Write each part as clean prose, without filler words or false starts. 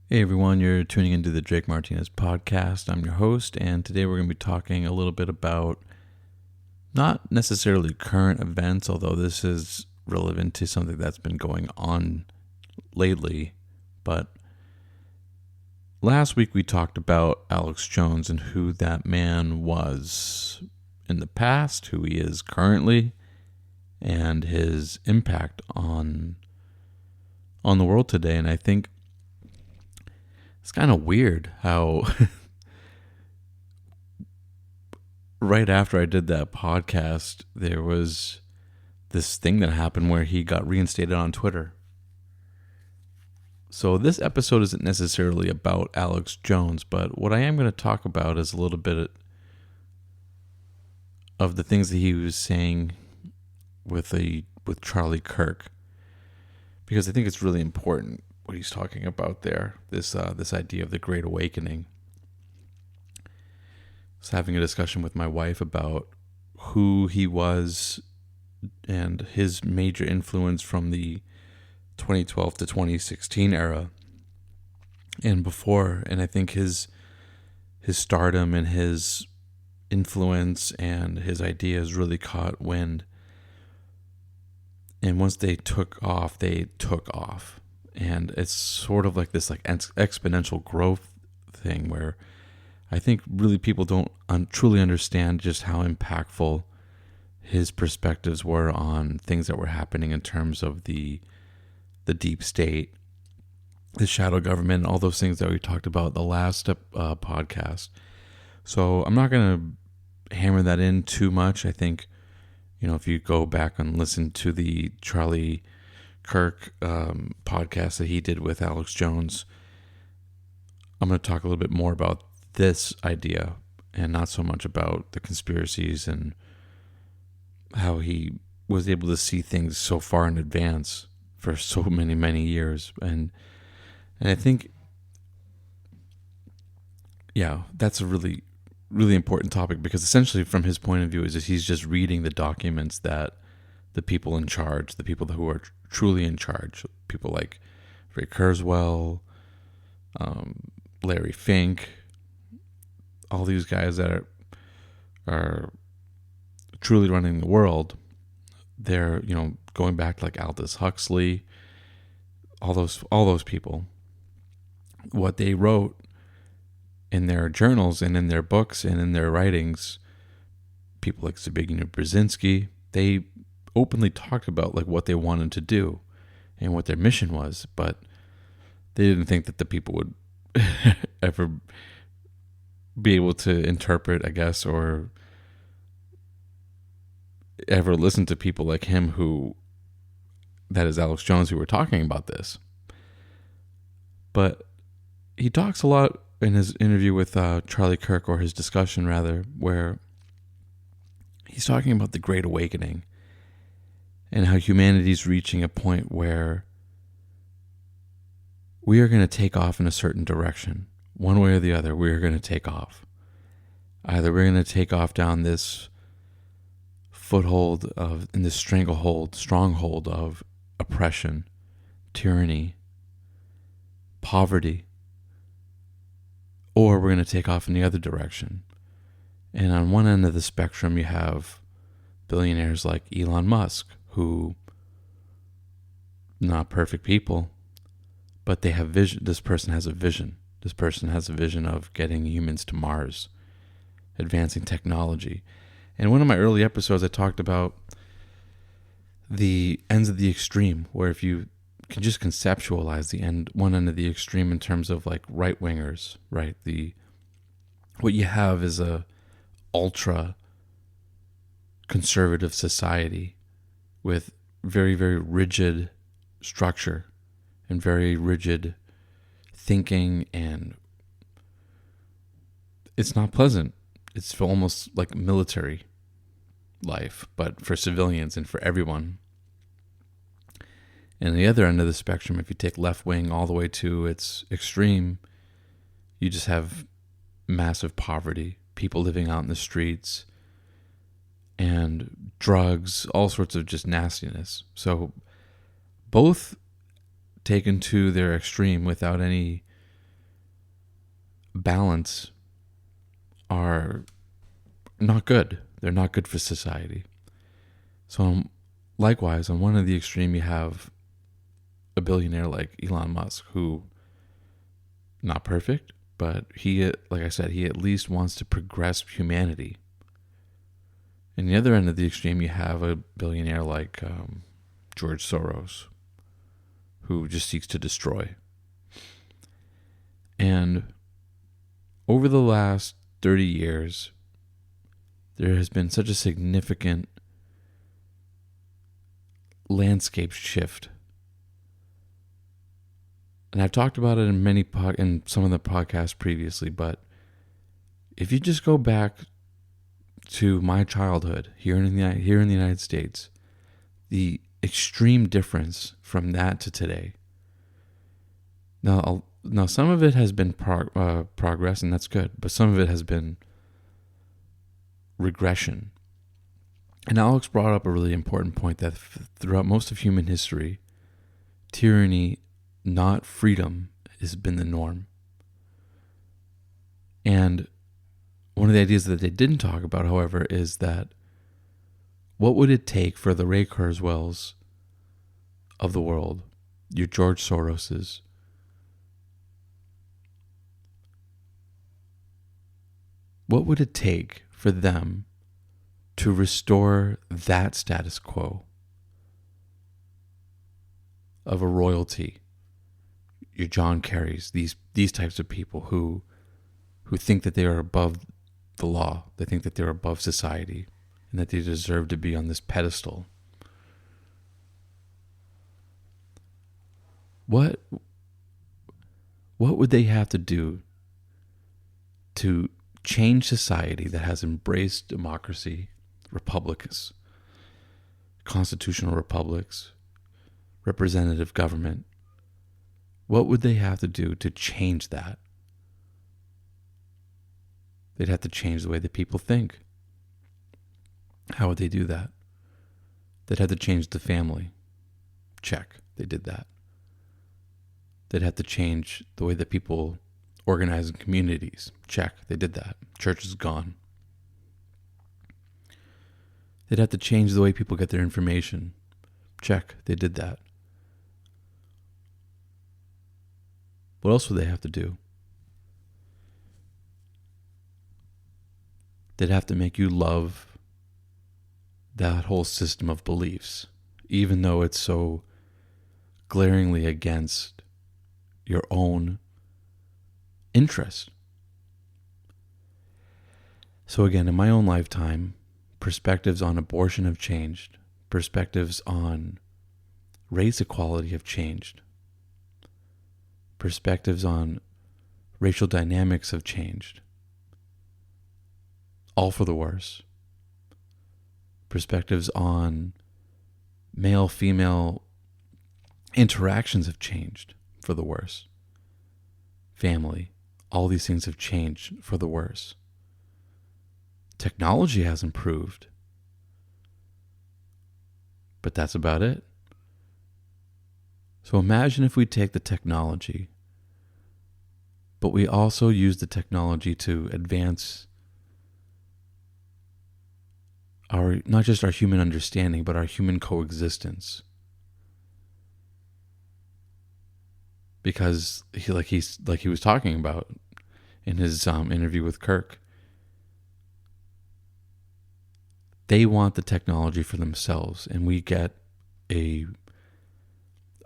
Hey everyone, you're tuning into the Drake Martinez podcast. I'm your host, and today we're going to be talking a little bit about not necessarily current events, although this is relevant to something that's been going on lately. But last week we talked about Alex Jones and who that man was in the past, who he is currently, and his impact on the world today. And I think it's kind of weird how right after I did that podcast, there was this thing that happened where he got reinstated on Twitter. So this episode isn't necessarily about Alex Jones, but what I am going to talk about is a little bit of the things that he was saying with Charlie Kirk, because I think it's really important what he's talking about there. This idea of the Great Awakening. I was having a discussion with my wife about who he was and his major influence from the 2012 to 2016 era and before. And I think his stardom and his influence and his ideas really caught wind. And once they took off, they took off. And it's sort of like this exponential growth thing where I think really people don't truly understand just how impactful his perspectives were on things that were happening in terms of the deep state, the shadow government, all those things that we talked about the last podcast. So I'm not going to hammer that in too much. I think, if you go back and listen to the Charlie Kirk podcast that he did with Alex Jones, I'm going to talk a little bit more about this idea and not so much about the conspiracies and how he was able to see things so far in advance for so many years. And I think, that's a really, really important topic, because essentially from his point of view is that he's just reading the documents that the people in charge, the people who are truly in charge, people like Ray Kurzweil, Larry Fink, all these guys that are truly running the world. They're, going back to like Aldous Huxley, all those people, what they wrote in their journals and in their books and in their writings, people like Zbigniew Brzezinski, they openly talked about like what they wanted to do and what their mission was, but they didn't think that the people would ever be able to interpret, I guess, or ever listen to people like him, that is Alex Jones, who were talking about this. But he talks a lot in his interview with Charlie Kirk, or his discussion rather, where he's talking about the Great Awakening and how humanity's reaching a point where we are going to take off in a certain direction. One way or the other, we are going to take off. Either we're going to take off down this in this stronghold of oppression, tyranny, poverty, or we're going to take off in the other direction. And on one end of the spectrum, you have billionaires like Elon Musk, who, not perfect people, but they have vision. This person has a vision. This person has a vision of getting humans to Mars, advancing technology. In one of my early episodes, I talked about the ends of the extreme, where if you can just conceptualize one end of the extreme in terms of like right wingers, right? What you have is a ultra conservative society with very, very rigid structure and very rigid thinking, and it's not pleasant. It's almost like military life, but for civilians and for everyone. And the other end of the spectrum, if you take left wing all the way to its extreme, you just have massive poverty, people living out in the streets, and drugs, all sorts of just nastiness. So both taken to their extreme without any balance are not good. They're not good for society. So likewise, on one of the extreme, you have a billionaire like Elon Musk, who, not perfect, but he, like I said, he at least wants to progress humanity. And the other end of the extreme, you have a billionaire like George Soros, who just seeks to destroy. And over the last 30 years, there has been such a significant landscape shift. And I've talked about it in some of the podcasts previously, but if you just go back to my childhood here in the United States, the extreme difference from that to today. Now some of it has been progress, and that's good, but some of it has been regression. And Alex brought up a really important point that throughout most of human history, tyranny, not freedom, has been the norm. And one of the ideas that they didn't talk about, however, is that what would it take for the Ray Kurzweils of the world, your George Soroses, what would it take for them to restore that status quo of a royalty? Your John Kerrys, these types of people who think that they are above the law, they think that they're above society, and that they deserve to be on this pedestal. What would they have to do to change society that has embraced democracy, republics, constitutional republics, representative government? What would they have to do to change that? They'd have to change the way that people think. How would they do that? They'd have to change the family. Check, they did that. They'd have to change the way that people organize in communities. Check, they did that. Church is gone. They'd have to change the way people get their information. Check, they did that. What else would they have to do? They'd have to make you love that whole system of beliefs, even though it's so glaringly against your own interest. So again, in my own lifetime, perspectives on abortion have changed. Perspectives on race equality have changed. Perspectives on racial dynamics have changed. All for the worse. Perspectives on male-female interactions have changed for the worse. Family, all these things have changed for the worse. Technology has improved, but that's about it. So imagine if we take the technology, but we also use the technology to advance our, not just our human understanding, but our human coexistence. Because he was talking about in his interview with Kirk, they want the technology for themselves, and we get a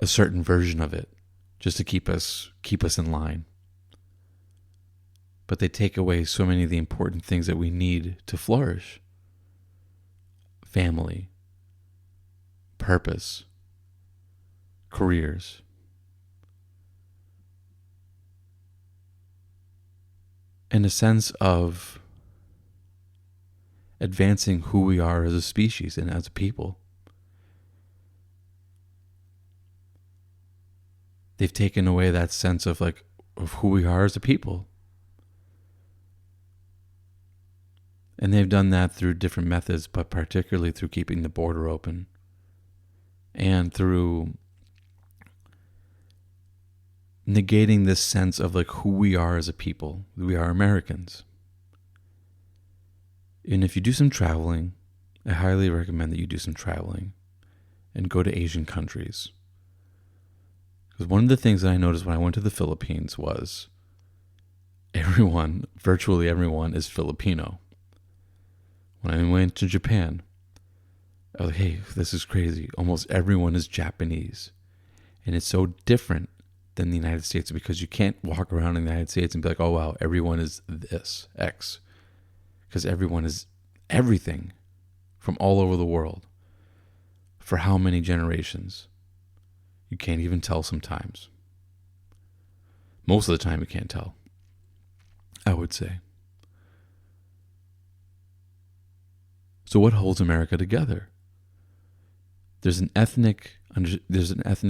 certain version of it just to keep us in line. But they take away so many of the important things that we need to flourish. Family, purpose, careers. And a sense of advancing who we are as a species and as a people. They've taken away that sense of who we are as a people. And they've done that through different methods, but particularly through keeping the border open and through negating this sense of like who we are as a people. We are Americans. And if you do some traveling, I highly recommend that you do some traveling and go to Asian countries. Because one of the things that I noticed when I went to the Philippines was virtually everyone is Filipino. When I went to Japan, I was like, hey, this is crazy. Almost everyone is Japanese. And it's so different than the United States because you can't walk around in the United States and be like, oh, wow, everyone is this, X. Because everyone is everything from all over the world. For how many generations? You can't even tell sometimes. Most of the time you can't tell, I would say. So what holds America together? There's an ethnic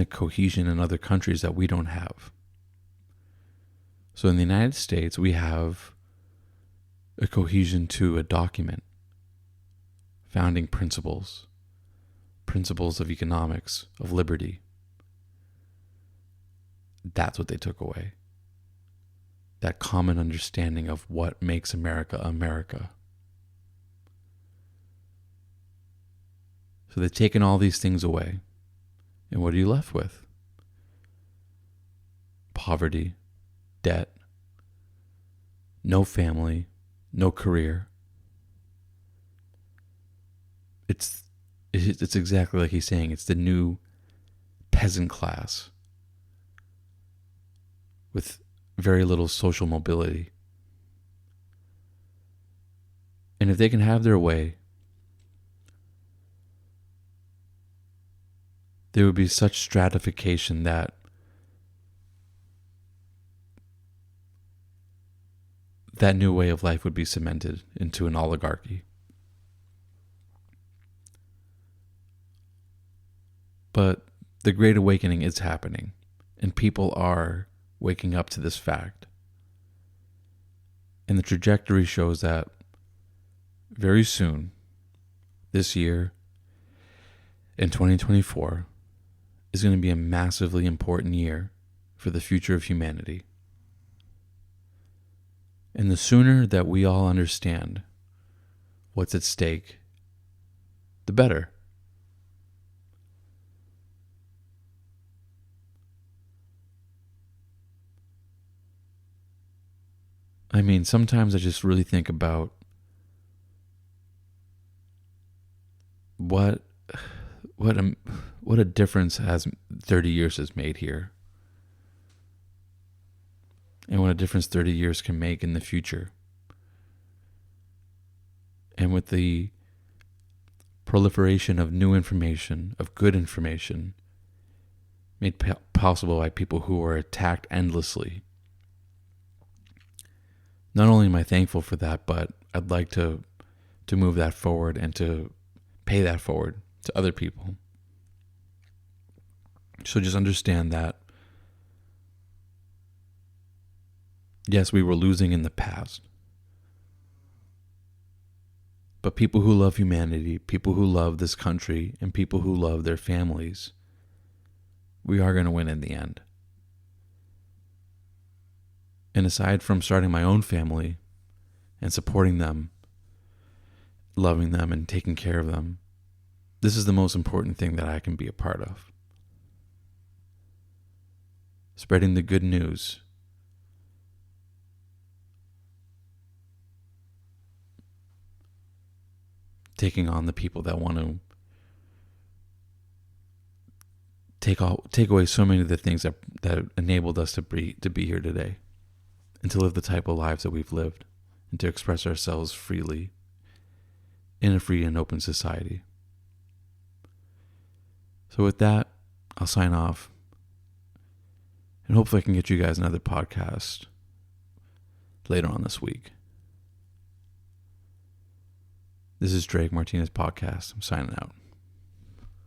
cohesion in other countries that we don't have. So in the United States, we have a cohesion to a document, founding principles of economics, of liberty. That's what they took away. That common understanding of what makes America America. So they've taken all these things away. And what are you left with? Poverty, debt, no family, no career. It's exactly like he's saying. It's the new peasant class with very little social mobility. And if they can have their way, there would be such stratification that that new way of life would be cemented into an oligarchy. But the Great Awakening is happening, and people are waking up to this fact. And the trajectory shows that very soon, this year, in 2024, is going to be a massively important year for the future of humanity. And the sooner that we all understand what's at stake, the better. I mean, sometimes I just really think about what a difference 30 years has made here. And what a difference 30 years can make in the future. And with the proliferation of new information, of good information, made possible by people who are attacked endlessly. Not only am I thankful for that, but I'd like to move that forward and to pay that forward to other people. So just understand that, yes, we were losing in the past. But people who love humanity, people who love this country, and people who love their families, we are going to win in the end. And aside from starting my own family and supporting them, loving them and taking care of them, this is the most important thing that I can be a part of. Spreading the good news. Taking on the people that want to take away so many of the things that enabled us to be here today. And to live the type of lives that we've lived, and to express ourselves freely in a free and open society. So with that, I'll sign off, and hopefully I can get you guys another podcast later on this week. This is Drake Martinez Podcast. I'm signing out.